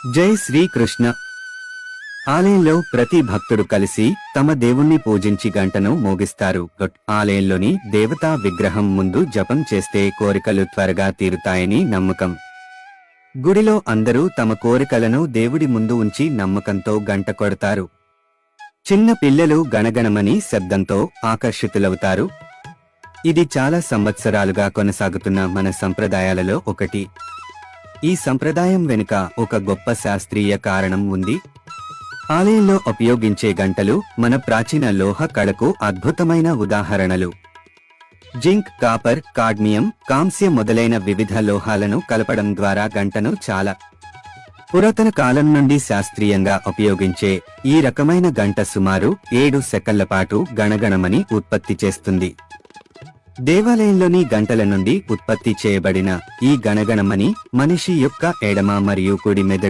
జై శ్రీకృష్ణ. ఆలయంలో ప్రతి భక్తుడు కలిసి తమ దేవుణ్ణి పూజించి గంటను మోగిస్తారు. ఆలయంలోని దేవతా విగ్రహం ముందు జపం చేస్తే కోరికలు త్వరగా తీరుతాయని నమ్మకం. గుడిలో అందరూ తమ కోరికలను దేవుడి ముందు ఉంచి నమ్మకంతో గంట కొడతారు. చిన్న పిల్లలు గణగణమని శబ్దంతో ఆకర్షితులవుతారు. ఇది చాలా సంవత్సరాలుగా కొనసాగుతున్న మన సంప్రదాయాలలో ఒకటి. ఈ సంప్రదాయం వెనుక ఒక గొప్ప శాస్త్రీయ కారణం ఉంది. ఆలయంలో ఉపయోగించే గంటలు మన ప్రాచీన లోహ కళకు అద్భుతమైన ఉదాహరణలు. జింక్, కాపర్, కాడ్మియం, కాంస్య మొదలైన వివిధ లోహాలను కలపడం ద్వారా గంటను చాలా పురాతన కాలం నుండి శాస్త్రీయంగా ఉపయోగించే ఈ రకమైన గంట సుమారు 7 సెకన్ల పాటు గణగణమని ఉత్పత్తి చేస్తుంది. దేవాలయంలోని గంటల నుండి ఉత్పత్తి చేయబడిన ఈ గణగణమని మనిషి యొక్క ఎడమ మరియు కుడి మెదడు